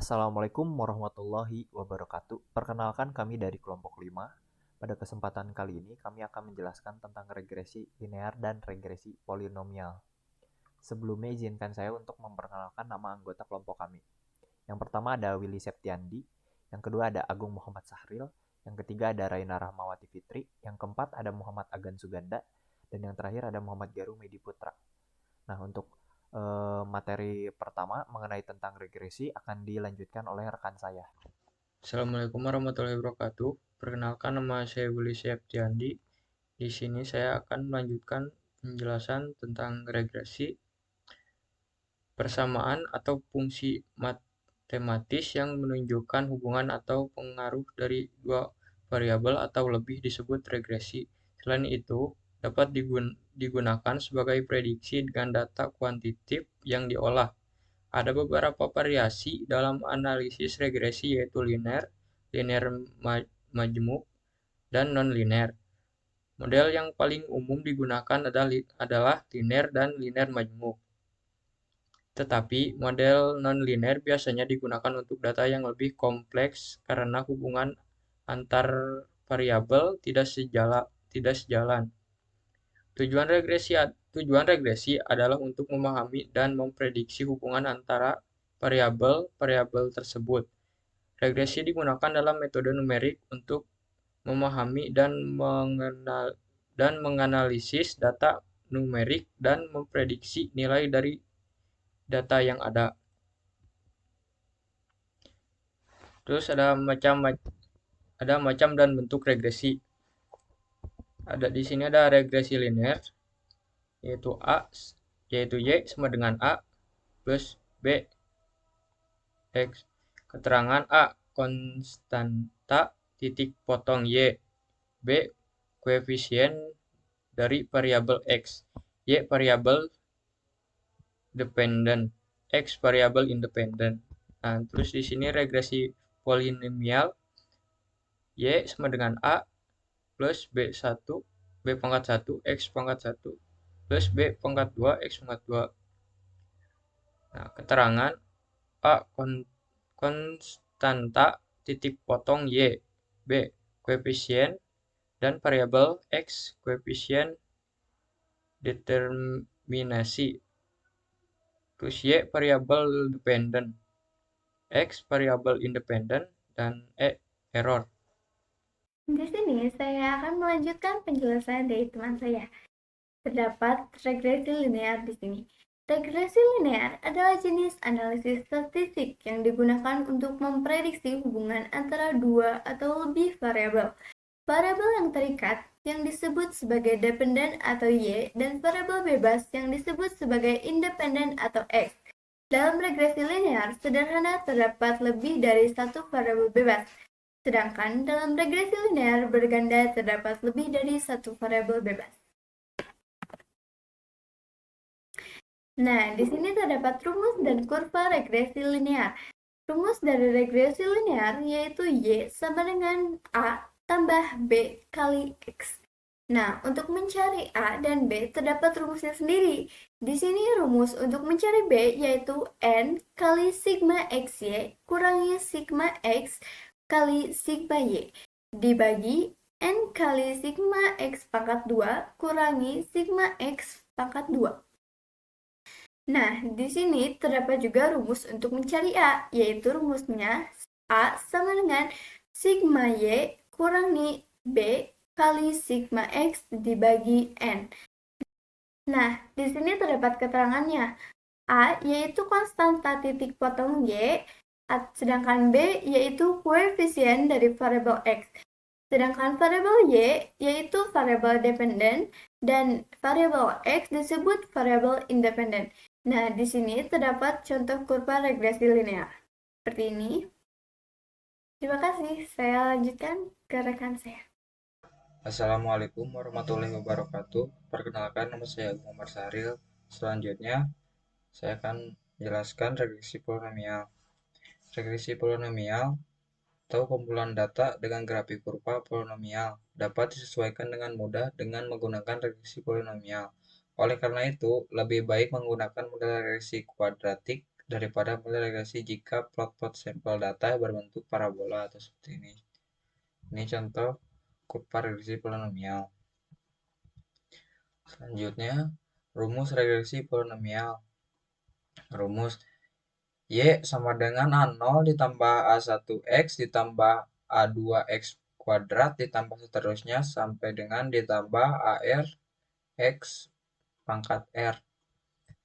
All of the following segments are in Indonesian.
Assalamualaikum warahmatullahi wabarakatuh. Perkenalkan kami dari kelompok 5. Pada kesempatan kali ini kami akan menjelaskan tentang regresi linear dan regresi polinomial. Sebelumnya izinkan saya untuk memperkenalkan nama anggota kelompok kami. Yang pertama ada Willy Septiandi, yang kedua ada Agung Muhammad Sahril, yang ketiga ada Raina Rahmawati Fitri, yang keempat ada Muhammad Agan Suganda, dan yang terakhir ada Muhammad Garu Medi Putra. Nah, untuk materi pertama mengenai tentang regresi akan dilanjutkan oleh rekan saya. Assalamualaikum warahmatullahi wabarakatuh. Perkenalkan, nama saya Willy Septiandi. Di sini saya akan melanjutkan penjelasan tentang regresi, persamaan atau fungsi matematis yang menunjukkan hubungan atau pengaruh dari dua variabel atau lebih disebut regresi. Selain itu, dapat digunakan sebagai prediksi dengan data kuantitatif yang diolah. Ada beberapa variasi dalam analisis regresi, yaitu linear, linear majmuk, dan non-linear. Model yang paling umum digunakan adalah linear dan linear majmuk. Tetapi model non-linear biasanya digunakan untuk data yang lebih kompleks karena hubungan antar variabel tidak sejalan. Tujuan regresi adalah untuk memahami dan memprediksi hubungan antara variabel-variabel tersebut. Regresi digunakan dalam metode numerik untuk memahami dan menganalisis data numerik dan memprediksi nilai dari data yang ada. Terus ada macam dan bentuk regresi. Ada di sini ada regresi linear, yaitu y sama dengan a plus b x. Keterangan a konstanta titik potong y, b koefisien dari variabel x, y variabel dependent, x variabel independen. Nah, terus di sini regresi polinomial, y sama dengan a plus b1, b pangkat 1, x pangkat 1, plus b pangkat 2, x pangkat 2. Nah, keterangan a konstanta titik potong y, b koefisien dan variabel x koefisien determinasi, terus y variabel dependent, x variabel independen, dan error. Di sini saya akan melanjutkan penjelasan dari teman saya. Terdapat regresi linear di sini. Regresi linear adalah jenis analisis statistik yang digunakan untuk memprediksi hubungan antara dua atau lebih variabel. Variabel yang terikat yang disebut sebagai dependen atau y dan variabel bebas yang disebut sebagai independen atau x. Dalam regresi linear sederhana terdapat lebih dari satu variabel bebas. Sedangkan dalam regresi linear berganda terdapat lebih dari satu variabel bebas. Nah, di sini terdapat rumus dan kurva regresi linear. Rumus dari regresi linear yaitu y sama dengan a tambah b kali x. Nah, untuk mencari a dan b terdapat rumusnya sendiri. Di sini rumus untuk mencari b yaitu n kali sigma xy kurangi sigma x kali sigma y dibagi n kali sigma x pangkat 2 kurangi sigma x pangkat 2. Nah, di sini terdapat juga rumus untuk mencari A, yaitu rumusnya A sama dengan sigma Y kurangi B kali sigma X dibagi N. Nah, di sini terdapat keterangannya. A yaitu konstanta titik potong Y, sedangkan B yaitu koefisien dari variabel X. Sedangkan variabel Y yaitu variabel dependen dan variabel X disebut variabel independen. Nah, di sini terdapat contoh kurva regresi linear. Seperti ini. Terima kasih. Saya lanjutkan ke rekan saya. Assalamualaikum warahmatullahi wabarakatuh. Perkenalkan, nama saya Muhammad Sahril. Selanjutnya, saya akan menjelaskan regresi polinomial. Regresi polinomial atau kumpulan data dengan grafik kurva polinomial dapat disesuaikan dengan mudah dengan menggunakan regresi polinomial. Oleh karena itu, lebih baik menggunakan model regresi kuadratik daripada model regresi jika plot-plot sampel data berbentuk parabola atau seperti ini. Ini contoh kurva regresi polinomial. Selanjutnya, rumus regresi polinomial. Rumus Y sama dengan A0 ditambah A1X ditambah A2X kuadrat ditambah seterusnya sampai dengan ditambah AR X pangkat R.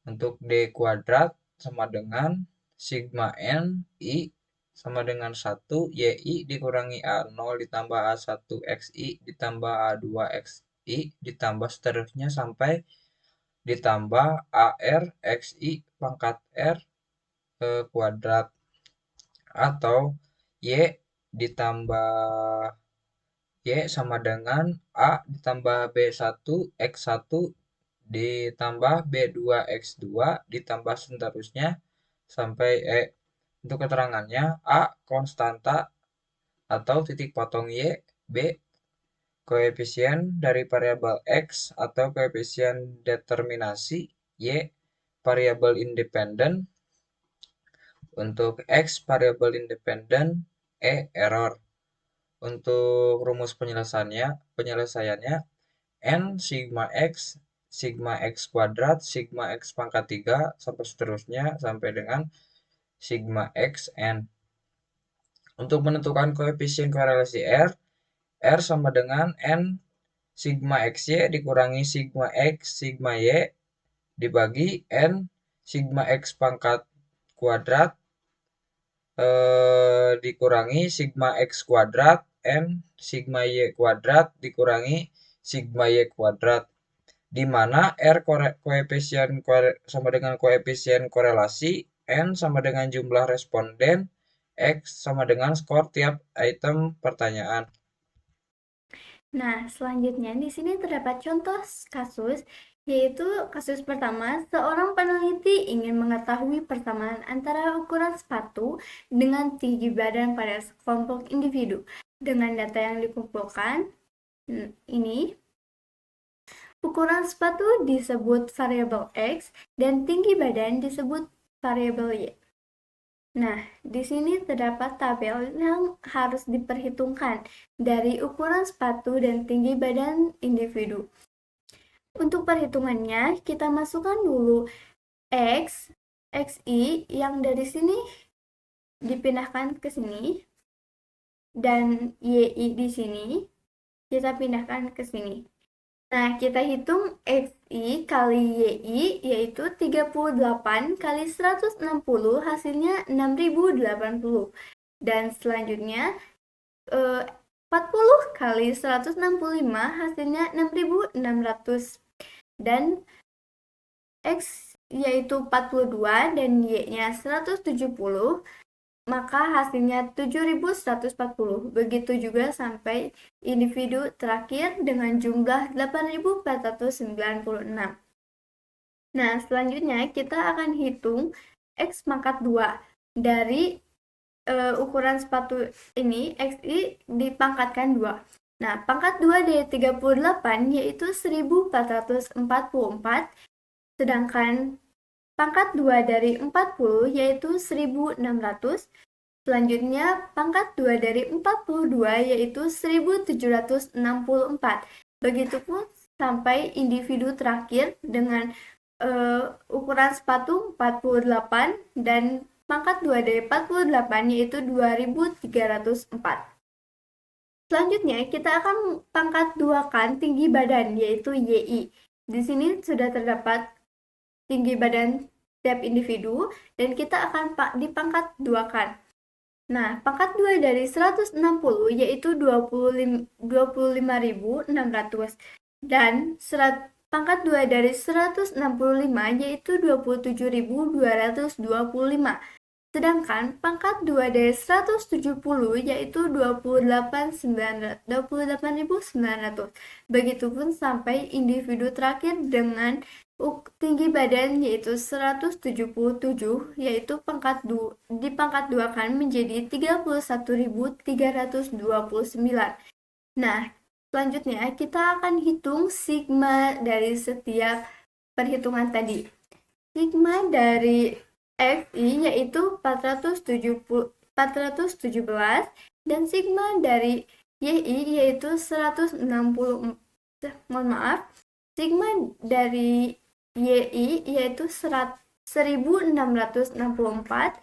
Untuk D kuadrat sama dengan sigma N I sama dengan 1 YI dikurangi A0 ditambah A1XI ditambah A2XI ditambah seterusnya sampai ditambah AR XI pangkat R kuadrat, atau Y ditambah Y sama dengan A ditambah B1 X1 ditambah B2 X2 ditambah seterusnya sampai E. Untuk keterangannya, A konstanta atau titik potong Y, B koefisien dari variabel X atau koefisien determinasi, Y variabel independen. Untuk X variabel independen, E error. Untuk rumus penyelesaiannya N sigma X kuadrat, sigma X pangkat 3, sampai seterusnya sampai dengan sigma X N. Untuk menentukan koefisien korelasi R sama dengan N sigma XY dikurangi sigma X sigma Y dibagi N sigma X pangkat kuadrat dikurangi sigma X kuadrat N sigma Y kuadrat dikurangi sigma Y kuadrat, di mana R koefisien sama dengan koefisien korelasi, N sama dengan jumlah responden, X sama dengan skor tiap item pertanyaan. Nah, selanjutnya di sini terdapat contoh kasus, yaitu kasus pertama, seorang peneliti ingin mengetahui persamaan antara ukuran sepatu dengan tinggi badan pada sekelompok individu. Dengan data yang dikumpulkan, ini ukuran sepatu disebut variabel X dan tinggi badan disebut variabel Y. Nah, di sini terdapat tabel yang harus diperhitungkan dari ukuran sepatu dan tinggi badan individu. Untuk perhitungannya, kita masukkan dulu X, XI yang dari sini dipindahkan ke sini, dan YI di sini kita pindahkan ke sini. Nah, kita hitung XI kali YI yaitu 38 kali 160 hasilnya 6080. Dan selanjutnya 40 kali 165 hasilnya 6600. Dan X yaitu 42 dan Y-nya 170, maka hasilnya 7140. Begitu juga sampai individu terakhir dengan jumlah 8496. Nah, selanjutnya kita akan hitung X pangkat 2 dari ukuran sepatu ini. XI dipangkatkan 2. Nah, pangkat 2 dari 38 yaitu 1444, sedangkan pangkat 2 dari 40 yaitu 1600. Selanjutnya, pangkat 2 dari 42 yaitu 1764. Begitupun sampai individu terakhir dengan ukuran sepatu 48 dan pangkat 2 dari 48 yaitu 2304. Selanjutnya, kita akan pangkat 2-kan tinggi badan yaitu YI. Di sini sudah terdapat tinggi badan setiap individu dan kita akan dipangkat 2-kan. Nah, pangkat 2 dari 160 yaitu 25.600 dan pangkat 2 dari 165 yaitu 27.225. Sedangkan pangkat 2 dari 170 yaitu 28.900. Begitupun sampai individu terakhir dengan tinggi badan yaitu 177, yaitu dipangkat 2 kan menjadi 31.329. Nah, selanjutnya kita akan hitung sigma dari setiap perhitungan tadi. Sigma dari XI yaitu 417 dan sigma dari YI yaitu 160, sigma dari YI yaitu 1664,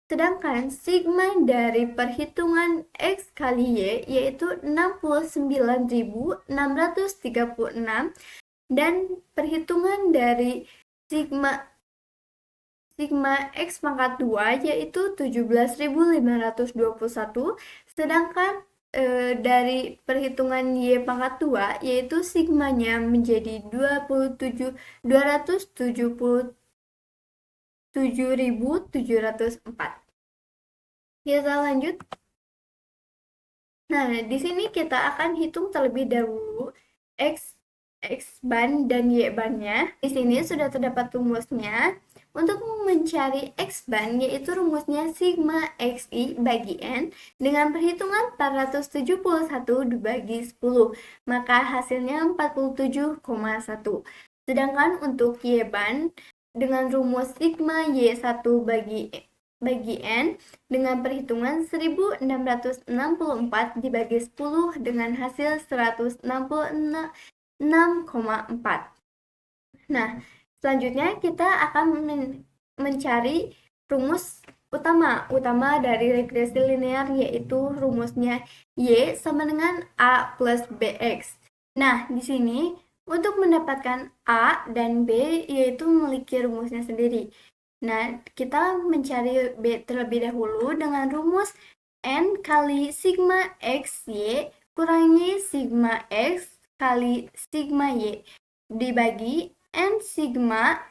sedangkan sigma dari perhitungan X kali Y yaitu 69.636 dan perhitungan dari sigma X pangkat 2 yaitu 17.521, sedangkan dari perhitungan Y pangkat 2 yaitu sigmanya menjadi 277.704. Kita lanjut. Nah, di sini kita akan hitung terlebih dahulu X ban dan Y bannya. Di sini sudah terdapat rumusnya. Untuk mencari X ban yaitu rumusnya sigma XI bagi N dengan perhitungan 471 dibagi 10, maka hasilnya 47,1. Sedangkan untuk Y ban dengan rumus sigma Y1 bagi N dengan perhitungan 1664 dibagi 10 dengan hasil 166,4. Nah, selanjutnya kita akan mencari rumus utama dari regresi linear, yaitu rumusnya Y sama dengan A plus BX. Nah, di sini untuk mendapatkan A dan B yaitu memiliki rumusnya sendiri. Nah, kita mencari B terlebih dahulu dengan rumus N kali sigma X Y kurangi sigma X kali sigma Y dibagi N sigma,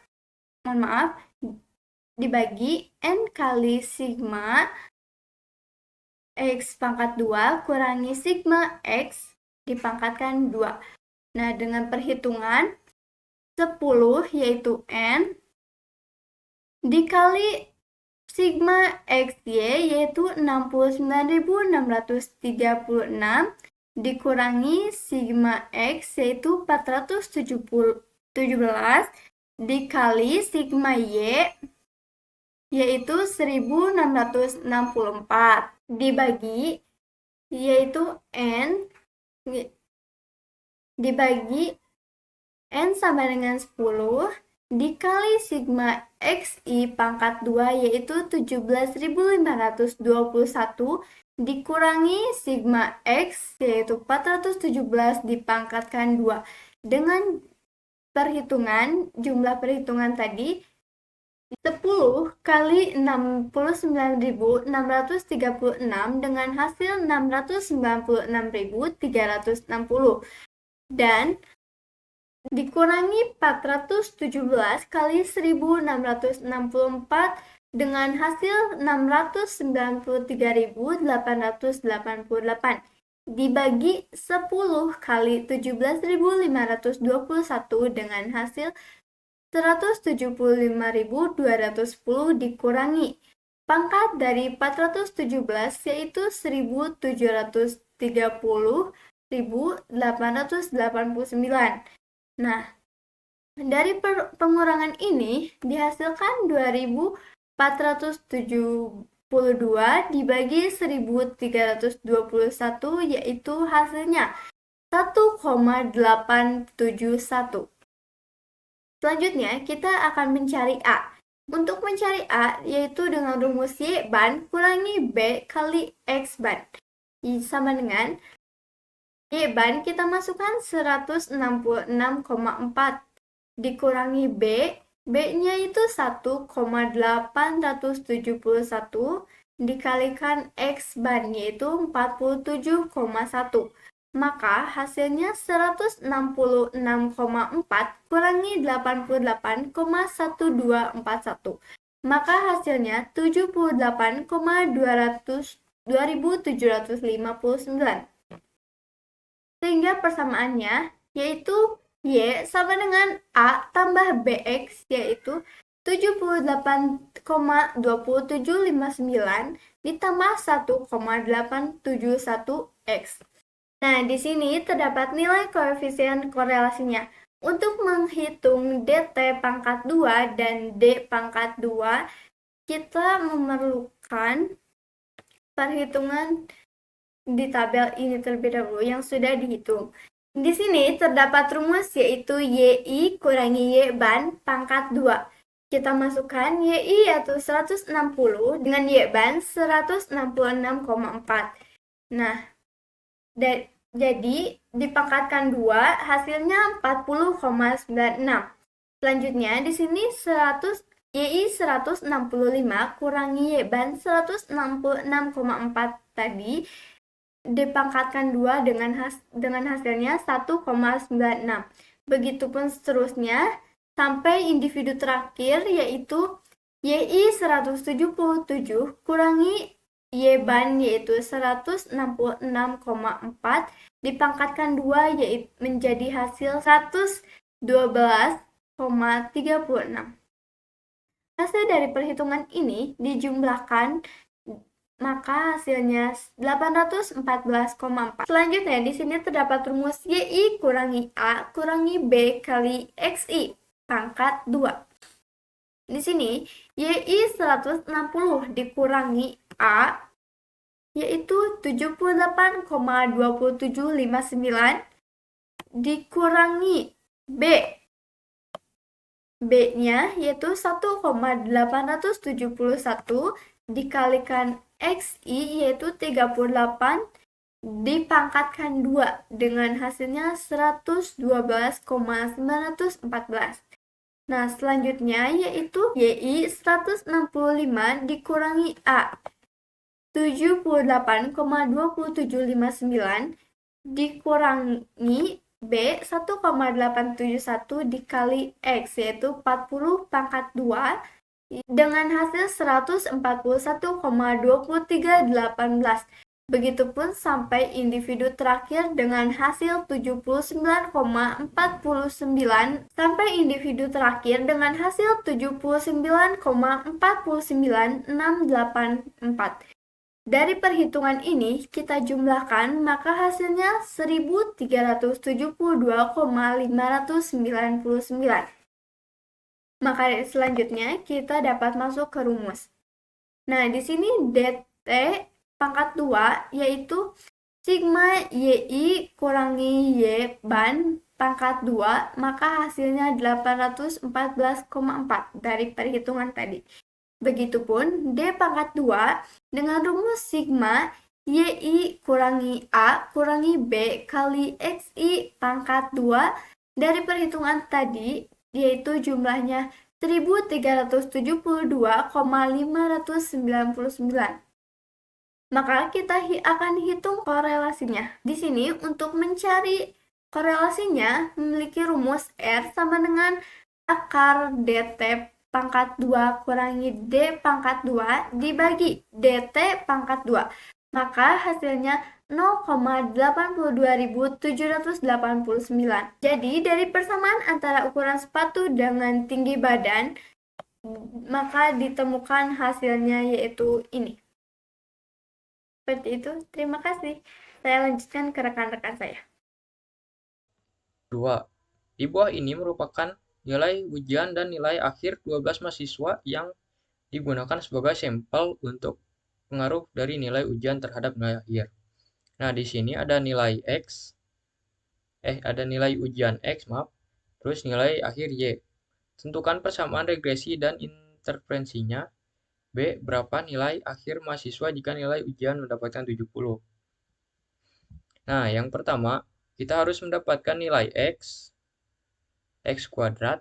dibagi N kali sigma X pangkat 2 kurangi sigma X dipangkatkan 2. Nah, dengan perhitungan 10 yaitu N dikali sigma XY yaitu 69.636 dikurangi sigma X yaitu 417 dikali sigma Y yaitu 1664 dibagi yaitu N dibagi N sama dengan 10 dikali sigma XI pangkat 2 yaitu 17.521 dikurangi sigma X yaitu 417 dipangkatkan 2. Dengan jumlah perhitungan tadi 10 kali 69.636 dengan hasil 696.360 dan dikurangi 417 kali 1664 dengan hasil 693.888 dibagi 10 kali 17.521 dengan hasil 175.210 dikurangi pangkat dari 417 yaitu 1.730.889. Nah, dari pengurangan ini dihasilkan 2.472 dibagi 1.321 yaitu hasilnya 1,871. Selanjutnya kita akan mencari A. Untuk mencari A yaitu dengan rumus Y ban kurangi B kali X ban sama dengan Y ban kita masukkan 166,4 dikurangi B, B-nya itu 1,871 dikalikan X ban yaitu 47,1. Maka hasilnya 166,4 kurangi 88,1241. Maka hasilnya 78,2759. Sehingga persamaannya yaitu Y sama dengan A tambah BX yaitu 78,2759 ditambah 1,871X. Nah, di sini terdapat nilai koefisien korelasinya. Untuk menghitung DT pangkat 2 dan D pangkat 2 kita memerlukan perhitungan di tabel ini terlebih dahulu yang sudah dihitung. Di sini terdapat rumus yaitu YI kurangi Y ban pangkat 2. Kita masukkan YI yaitu 160 dengan Y ban 166,4. Nah, jadi dipangkatkan 2 hasilnya 40,96. Selanjutnya di sini YI 165 kurangi Y ban 166,4 tadi dipangkatkan 2 dengan hasilnya 1,96. Begitupun seterusnya sampai individu terakhir yaitu YI 177 kurangi Y ban yaitu 166,4 dipangkatkan 2 yaitu menjadi hasil 112,36. Hasil dari perhitungan ini dijumlahkan maka hasilnya 814,4. Selanjutnya di sini terdapat rumus YI kurangi A kurangi B kali XI pangkat 2. Di sini YI 160 dikurangi A yaitu 78,2759 dikurangi B. B-nya yaitu 1,871 dikalikan XI yaitu 38 dipangkatkan 2 dengan hasilnya 112,914. Nah, selanjutnya yaitu YI 165 dikurangi A 78,2759 dikurangi B 1,871 dikali X yaitu 40 pangkat 2 dengan hasil 141,2318. Begitupun sampai individu terakhir dengan hasil 79,49 sampai individu terakhir dengan hasil 79,49684. Dari perhitungan ini kita jumlahkan maka hasilnya 1372,599. Maka selanjutnya kita dapat masuk ke rumus. Nah, di sini DT pangkat 2 yaitu sigma YI kurangi Y ban pangkat 2, maka hasilnya 814,4 dari perhitungan tadi. Begitupun D pangkat 2 dengan rumus sigma YI kurangi A kurangi B kali XI pangkat 2 dari perhitungan tadi yaitu jumlahnya 1372,599. Maka kita akan hitung korelasinya. Di sini untuk mencari korelasinya memiliki rumus R sama dengan akar DT pangkat 2 kurangi D pangkat 2 dibagi DT pangkat 2. Maka hasilnya 0,82.789. Jadi dari persamaan antara ukuran sepatu dengan tinggi badan, maka ditemukan hasilnya yaitu ini. Seperti itu, terima kasih. Saya lanjutkan ke rekan-rekan saya. 2. Di bawah ini merupakan nilai ujian dan nilai akhir 12 mahasiswa yang digunakan sebagai sampel untuk pengaruh dari nilai ujian terhadap nilai akhir. Nah, di sini ada nilai nilai ujian X, terus nilai akhir Y. Tentukan persamaan regresi dan interferensinya. B. Berapa nilai akhir mahasiswa jika nilai ujian mendapatkan 70? Nah, yang pertama, kita harus mendapatkan nilai X kuadrat,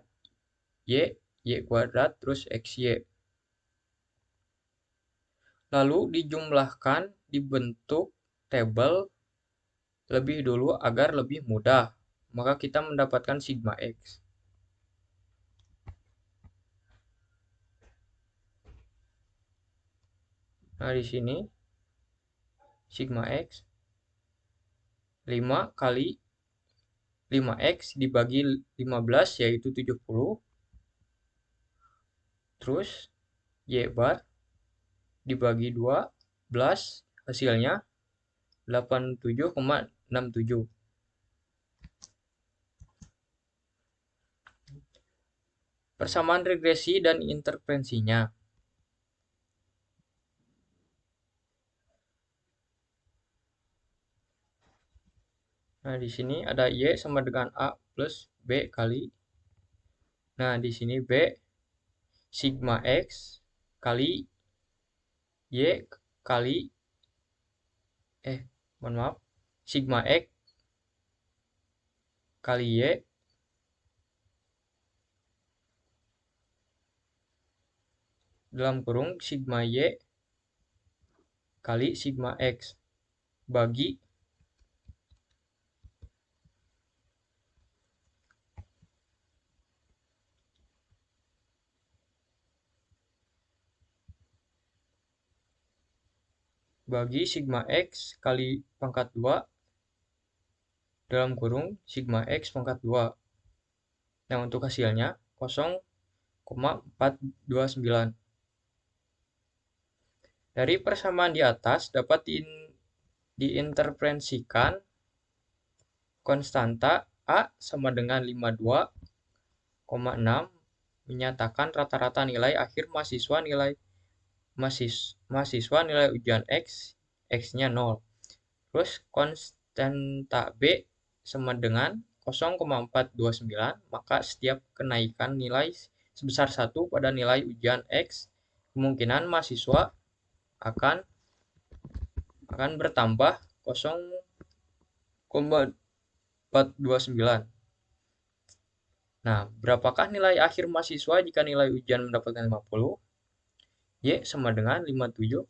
Y kuadrat, terus XY. Lalu dijumlahkan dibentuk tabel lebih dulu agar lebih mudah. Maka kita mendapatkan sigma X. Nah, di sini sigma X 5 kali 5X dibagi 15 yaitu 70. Terus Y bar dibagi 12 hasilnya 87,67. Persamaan regresi dan interferensinya. Nah, di sini ada Y sama dengan A plus B kali. Nah, di sini B sigma X kali Y kali, mohon maaf, sigma X kali Y dalam kurung sigma Y kali sigma X bagi sigma X kali pangkat 2 dalam kurung sigma X pangkat 2. Nah, untuk hasilnya 0,429. Dari persamaan di atas dapat diinterferensikan konstanta A sama dengan 52,6 menyatakan rata-rata nilai akhir mahasiswa nilai ujian X-nya 0. Terus konstanta B sama dengan 0,429, maka setiap kenaikan nilai sebesar 1 pada nilai ujian X, kemungkinan mahasiswa akan bertambah 0,429. Nah, berapakah nilai akhir mahasiswa jika nilai ujian mendapatkan 50? Y sama dengan 57,69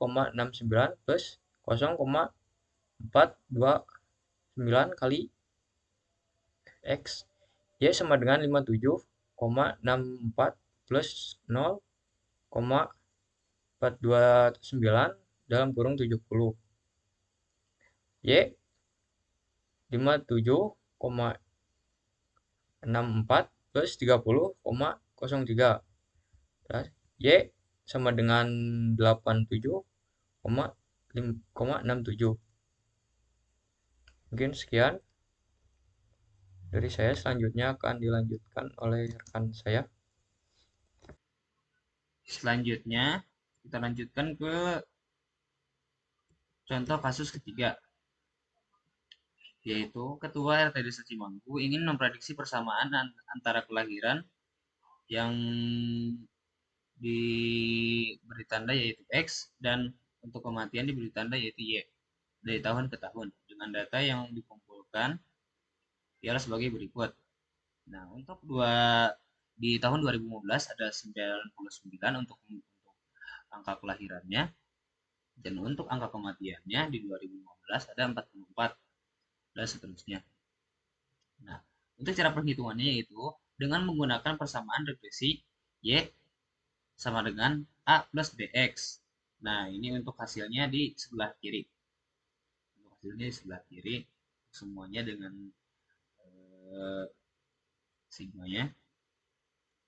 plus 0,429 kali X. Y sama dengan 57,64 plus 0,429 dalam kurung 70. Y 57,64 plus 30,03. Y sama dengan 87,67. Mungkin sekian dari saya, selanjutnya akan dilanjutkan oleh rekan saya. Selanjutnya kita lanjutkan ke contoh kasus ketiga, yaitu Ketua RT Desa Cimanggu ingin memprediksi persamaan antara kelahiran yang diberi tanda yaitu X dan untuk kematian diberi tanda yaitu Y dari tahun ke tahun dengan data yang dikumpulkan ialah sebagai berikut. Nah, untuk di tahun 2015 ada 99 untuk angka kelahirannya, dan untuk angka kematiannya di 2015 ada 44 dan seterusnya. Nah, untuk cara perhitungannya yaitu dengan menggunakan persamaan regresi Y sama dengan A plus BX. Nah, ini untuk hasilnya di sebelah kiri. Untuk hasilnya di sebelah kiri, semuanya dengan sigmanya.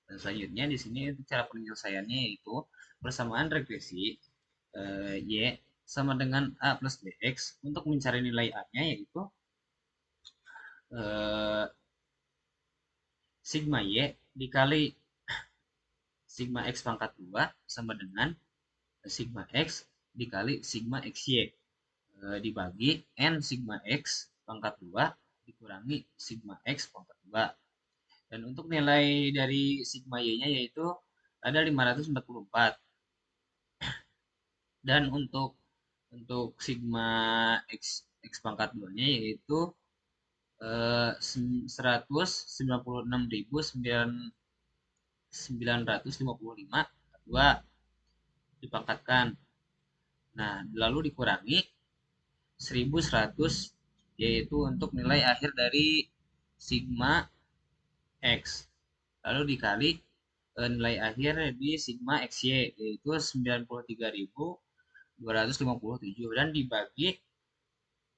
Dan selanjutnya di sini cara penyelesaiannya yaitu persamaan regresi Y sama dengan A plus BX. Untuk mencari nilai A-nya yaitu sigma Y dikali sigma X pangkat 2 sama dengan sigma X dikali sigma XY dibagi N sigma X pangkat 2 dikurangi sigma X pangkat 2. Dan untuk nilai dari sigma Y-nya yaitu ada 544. Dan untuk sigma X pangkat 2-nya yaitu 196.955 2 dipangkatkan. Nah, lalu dikurangi 1100 yaitu untuk nilai akhir dari sigma X. Lalu dikali nilai akhir di sigma XY yaitu 93.257 dan dibagi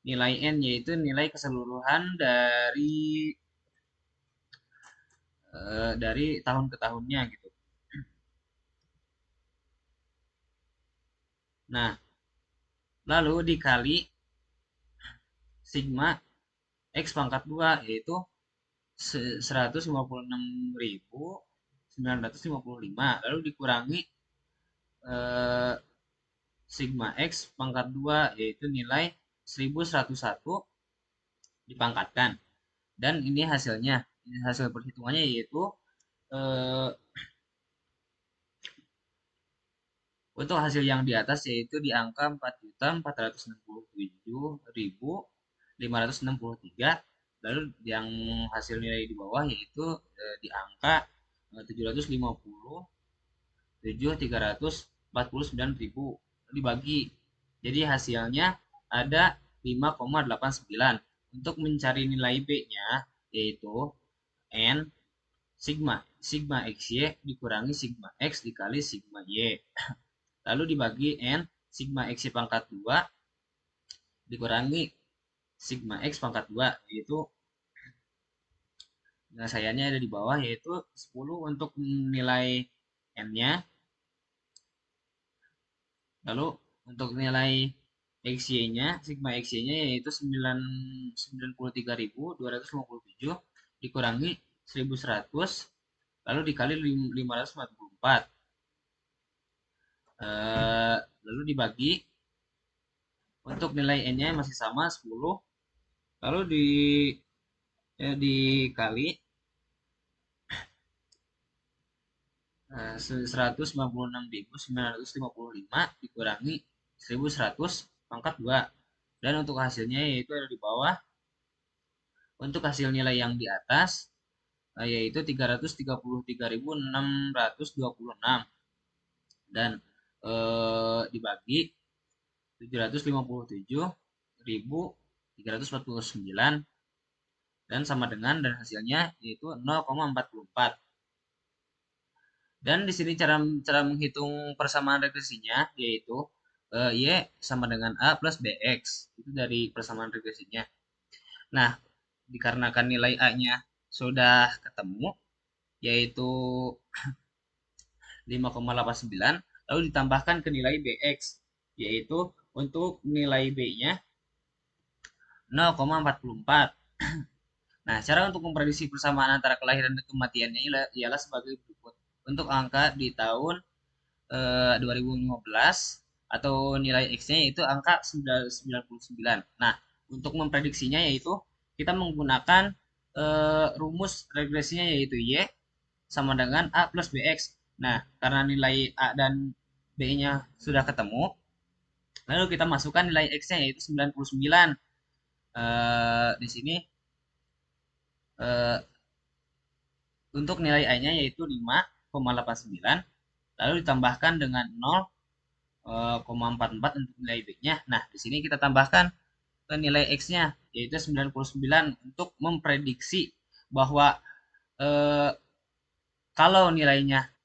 nilai N yaitu nilai keseluruhan dari tahun ke tahunnya gitu. Nah, lalu dikali sigma X pangkat 2 yaitu 156.955 lalu dikurangi sigma X pangkat 2 yaitu nilai 1101 dipangkatkan. Dan ini hasilnya, hasil perhitungannya yaitu untuk hasil yang di atas yaitu di angka 4.467.563, lalu yang hasil nilai di bawah yaitu di angka 757.349.000 dibagi. Jadi hasilnya ada 5,89. Untuk mencari nilai B-nya yaitu N sigma XY dikurangi sigma X dikali sigma Y. Lalu dibagi N sigma XY pangkat 2 dikurangi sigma X pangkat 2, yaitu penyelesaiannya ada di bawah, yaitu 10 untuk nilai N-nya. Lalu untuk nilai XY-nya, sigma XY-nya yaitu 93.257 dikurangi 1.100, lalu dikali 544. Lalu dibagi, untuk nilai N-nya masih sama 10, lalu dikali 196.955 dikurangi 1.100 pangkat 2, dan untuk hasilnya yaitu ada di bawah. Untuk hasil nilai yang di atas yaitu 333.626 dan dibagi 757.349 dan sama dengan, dan hasilnya yaitu 0,44. Dan di sini cara menghitung persamaan regresinya yaitu Y sama dengan A plus BX. Itu dari persamaan regresinya. Nah, dikarenakan nilai A-nya sudah ketemu yaitu 5,89, lalu ditambahkan ke nilai BX, yaitu untuk nilai B-nya 0,44. Nah, cara untuk memprediksi persamaan antara kelahiran dan kematiannya ialah sebagai berikut. Untuk angka di tahun 2015 atau nilai X-nya yaitu angka 99. Nah, untuk memprediksinya yaitu kita menggunakan rumus regresinya yaitu Y sama dengan A plus BX. Nah, karena nilai A dan B-nya sudah ketemu, lalu kita masukkan nilai X-nya yaitu 99. Di sini untuk nilai A-nya yaitu 5,89, lalu ditambahkan dengan 0,44 untuk nilai B-nya. Nah, di sini kita tambahkan nilai X-nya yaitu 99 untuk memprediksi bahwa kalau nilainya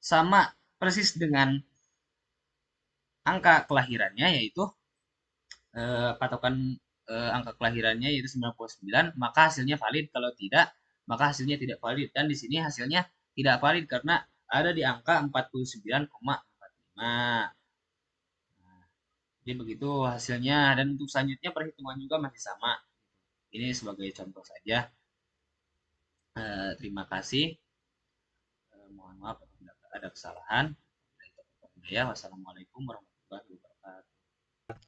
sama persis dengan angka kelahirannya, yaitu patokan angka kelahirannya yaitu 99, maka hasilnya valid. Kalau tidak, maka hasilnya tidak valid. Dan di sini hasilnya tidak valid karena ada di angka 49,45. Jadi begitu hasilnya, dan untuk selanjutnya perhitungan juga masih sama. Ini sebagai contoh saja. Terima kasih. Mohon maaf apabila ada kesalahan. Wassalamualaikum warahmatullahi wabarakatuh.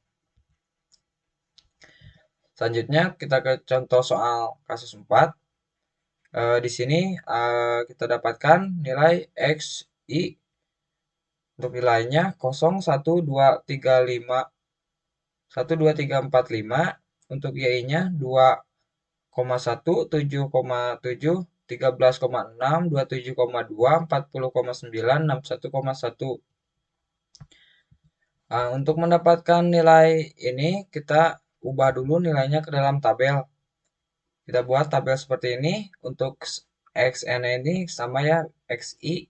Selanjutnya kita ke contoh soal kasus 4. Di sini kita dapatkan nilai XI untuk nilainya 0,12345 untuk Y-nya 2,1, 7,7, 13,6, 27,2, 40,9, 61,1. Untuk mendapatkan nilai ini kita ubah dulu nilainya ke dalam tabel. Kita buat tabel seperti ini. Untuk XN ini sama ya, XI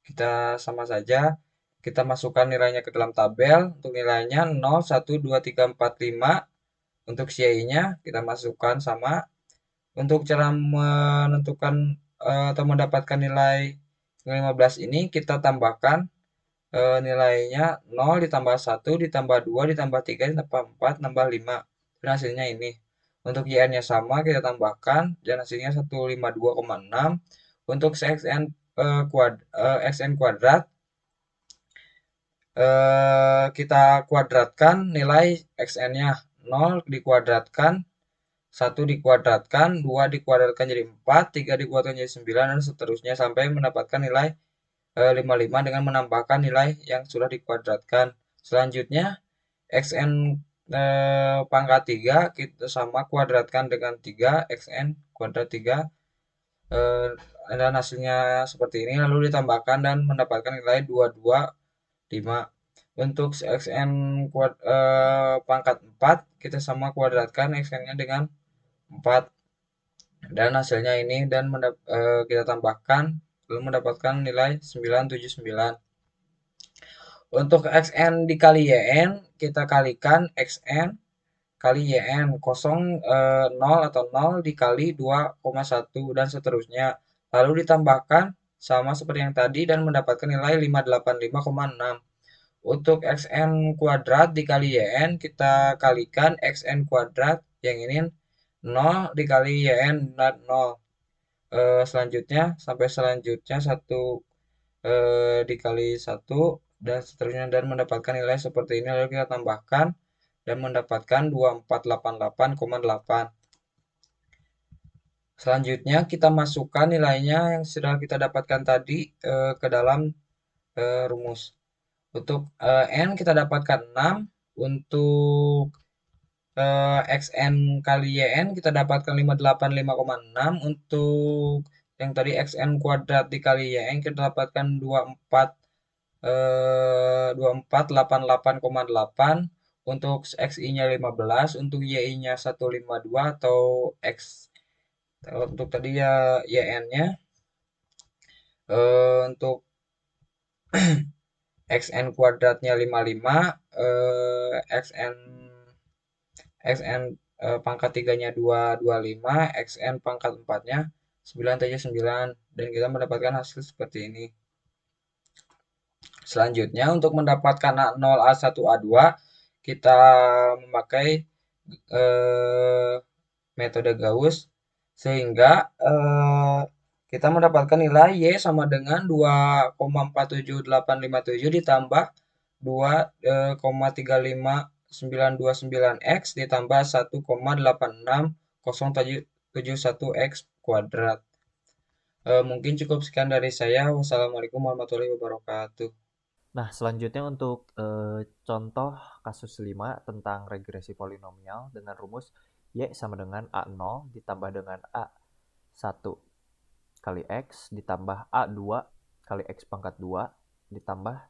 kita sama saja. Kita masukkan nilainya ke dalam tabel. Untuk nilainya 0, 1, 2, 3, 4, 5. Untuk Y-nya kita masukkan sama. Untuk cara menentukan atau mendapatkan nilai 15 ini kita tambahkan nilainya 0 ditambah 1 ditambah 2 ditambah 3 ditambah 4 tambah 5. Dan hasilnya ini. Untuk YN-nya sama kita tambahkan dan hasilnya 152,6. Untuk XN kuadrat kita kuadratkan nilai xn-nya. 0 dikuadratkan, 1 dikuadratkan, 2 dikuadratkan jadi 4, 3 dikuadratkan jadi 9, dan seterusnya sampai mendapatkan nilai 55 dengan menambahkan nilai yang sudah dikuadratkan. Selanjutnya, xn pangkat 3 kita sama kuadratkan dengan 3, xn kuadrat 3, dan hasilnya seperti ini, lalu ditambahkan dan mendapatkan nilai 225. Untuk xn pangkat 4 kita sama kuadratkan xn-nya dengan 4 dan hasilnya ini, dan kita tambahkan lalu mendapatkan nilai 979. Untuk xn dikali yn, kita kalikan xn kali yn, 0 atau 0 dikali 2,1 dan seterusnya. Lalu ditambahkan sama seperti yang tadi dan mendapatkan nilai 585,6. Untuk xn kuadrat dikali yn, kita kalikan xn kuadrat yang ini 0 dikali yn 0. Selanjutnya sampai selanjutnya 1 dikali 1 dan seterusnya, dan mendapatkan nilai seperti ini. Lalu kita tambahkan dan mendapatkan 2488,8. Selanjutnya kita masukkan nilainya yang sudah kita dapatkan tadi ke dalam rumus. Untuk n kita dapatkan 6, untuk xn kali yn kita dapatkan 585,6, untuk yang tadi xn kuadrat dikali yn kita dapatkan 2488,8, untuk xi-nya 15, untuk y-nya 152 atau x untuk tadi ya yn-nya, untuk xn kuadratnya 55, xn pangkat 3-nya 225, xn pangkat 4-nya 979, dan kita mendapatkan hasil seperti ini. Selanjutnya untuk mendapatkan A0, A1, A2 kita memakai metode Gauss, sehingga kita mendapatkan nilai y sama dengan 2,47857 ditambah 2,35929x ditambah 1,86071x kuadrat. Mungkin cukup sekian dari saya. Wassalamualaikum warahmatullahi wabarakatuh. Nah, selanjutnya untuk contoh kasus 5 tentang regresi polinomial dengan rumus y sama dengan A0 ditambah dengan A1 kali x ditambah A2 kali x pangkat 2 ditambah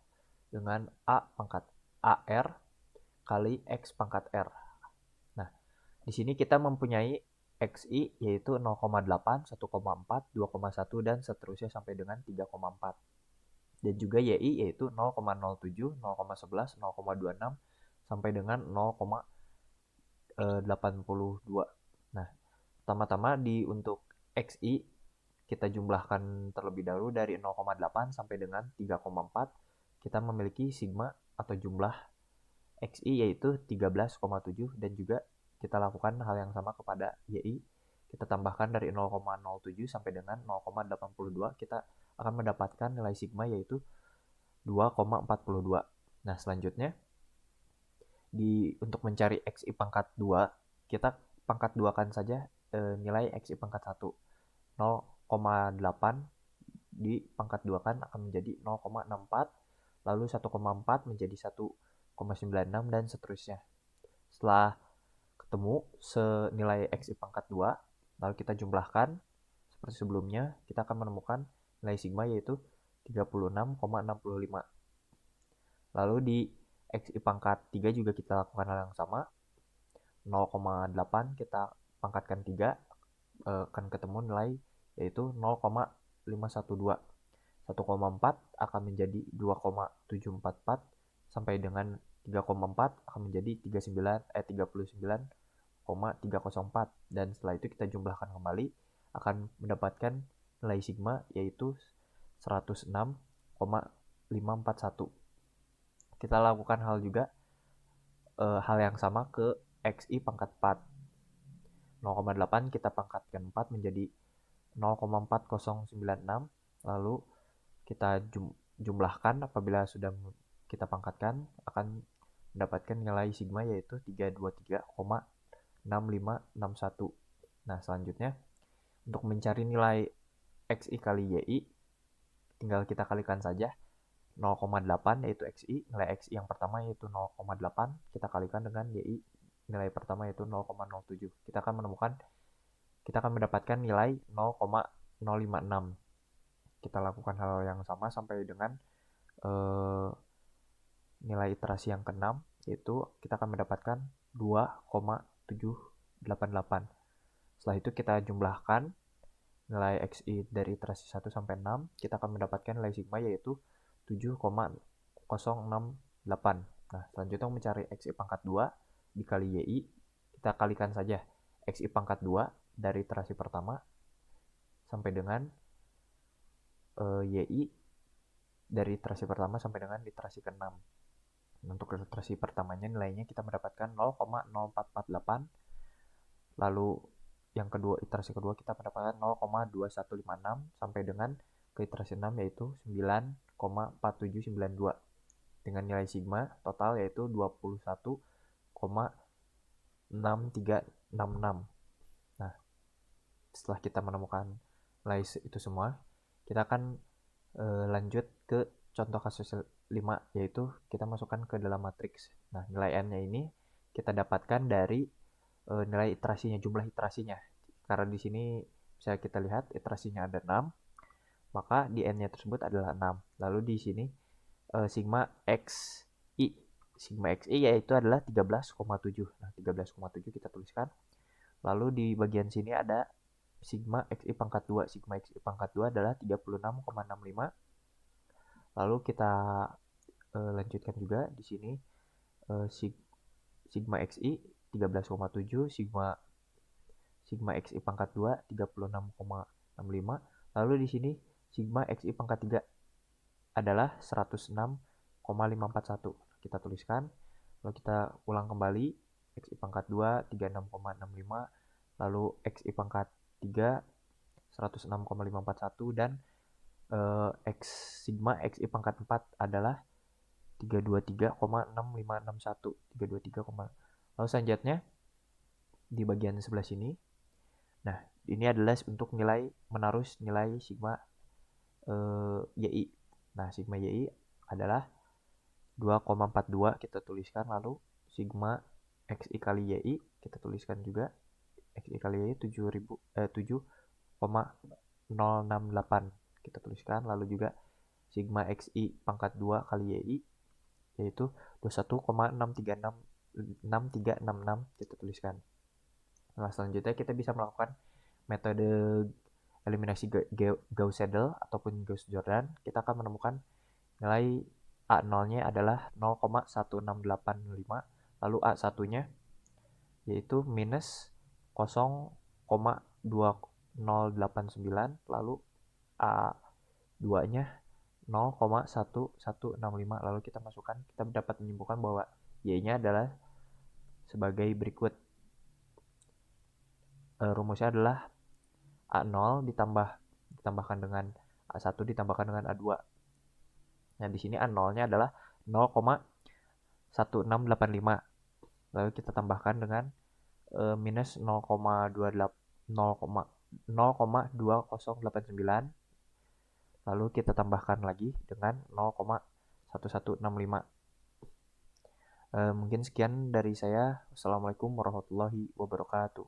dengan A pangkat AR kali x pangkat R. Nah, di sini kita mempunyai xi yaitu 0,8, 1,4, 2,1 dan seterusnya sampai dengan 3,4. Dan juga yi yaitu 0,07, 0,11, 0,26 sampai dengan 0,82. Nah, pertama-tama untuk xi kita jumlahkan terlebih dahulu dari 0,8 sampai dengan 3,4. Kita memiliki sigma atau jumlah xi yaitu 13,7, dan juga kita lakukan hal yang sama kepada yi. Kita tambahkan dari 0,07 sampai dengan 0,82, kita akan mendapatkan nilai sigma yaitu 2,42. Nah, selanjutnya untuk mencari xi pangkat 2, kita pangkat 2kan saja nilai xi pangkat 1. 0,8 di pangkat 2 kan akan menjadi 0,64, lalu 1,4 menjadi 1,96 dan seterusnya. Setelah ketemu senilai xi pangkat 2, lalu kita jumlahkan seperti sebelumnya, kita akan menemukan nilai sigma yaitu 36,65. Lalu di xi pangkat 3 juga kita lakukan hal yang sama. 0,8 kita pangkatkan 3, akan ketemu nilai yaitu 0,512. 1,4 akan menjadi 2,744 sampai dengan 3,4 akan menjadi 39,304, dan setelah itu kita jumlahkan kembali akan mendapatkan nilai sigma yaitu 106,541. Kita lakukan hal yang sama ke xi pangkat 4. 0,8 kita pangkatkan 4 menjadi 0,4096, lalu kita jumlahkan apabila sudah kita pangkatkan akan mendapatkan nilai sigma yaitu 323,6561. Nah, selanjutnya untuk mencari nilai XI kali YI tinggal kita kalikan saja 0,8 yaitu XI, nilai XI yang pertama yaitu 0,8, kita kalikan dengan YI nilai pertama yaitu 0,07. Kita akan mendapatkan nilai 0,056. Kita lakukan hal yang sama sampai dengan nilai iterasi yang ke-6, yaitu kita akan mendapatkan 2,788. Setelah itu kita jumlahkan nilai XI dari iterasi 1 sampai 6, kita akan mendapatkan nilai sigma yaitu 7,068. Nah, selanjutnya mencari XI pangkat 2 dikali YI, kita kalikan saja XI pangkat 2 dari iterasi pertama sampai dengan YI dari iterasi pertama sampai dengan iterasi ke-6. Untuk iterasi pertamanya nilainya kita mendapatkan 0,0448. Lalu yang kedua, iterasi kedua kita mendapatkan 0,2156 sampai dengan ke iterasi 6 yaitu 9,4792 dengan nilai sigma total yaitu 21,6366. Nah, setelah kita menemukan nilai itu semua, kita akan lanjut ke contoh kasus 5, yaitu kita masukkan ke dalam matriks. Nah, nilai n-nya ini kita dapatkan dari nilai iterasinya, jumlah iterasinya. Karena di sini bisa kita lihat iterasinya ada 6, maka di n-nya tersebut adalah 6. Lalu di sini sigma XI. Sigma XI yaitu adalah 13,7. Nah, 13,7 kita tuliskan. Lalu di bagian sini ada sigma XI pangkat 2. Sigma XI pangkat 2 adalah 36,65. Lalu kita lanjutkan juga di sini sigma XI 13,7, sigma XI pangkat 2 36,65. Lalu di sini sigma XI pangkat 3 adalah 106,541. Kita tuliskan. Lalu kita ulang kembali XI pangkat 2 36,65, lalu XI pangkat 3 106,541 dan sigma XI pangkat 4 adalah 323,6561. 323, lalu selanjutnya di bagian sebelah sini. Nah, ini adalah untuk menaruh nilai sigma YI. Nah, sigma YI adalah 2,42 kita tuliskan, lalu sigma XI kali YI kita tuliskan juga. XI kali YI 7,068 kita tuliskan, lalu juga sigma XI pangkat 2 kali YI yaitu 21,6366 kita tuliskan. Nah, selanjutnya kita bisa melakukan metode eliminasi Gauss-Seidel ataupun Gauss-Jordan. Kita akan menemukan nilai A0-nya adalah 0,1685, lalu A1-nya yaitu minus 0,2089, lalu A2-nya 0,1165. Lalu kita masukkan, kita dapat menyimpulkan bahwa Y-nya adalah sebagai berikut. Rumusnya adalah A0 ditambahkan dengan A1 ditambahkan dengan A2. Nah, di sini A0-nya adalah 0,1685. Lalu kita tambahkan dengan minus 0,2089. Lalu kita tambahkan lagi dengan 0,1165. Mungkin sekian dari saya. Wassalamualaikum warahmatullahi wabarakatuh.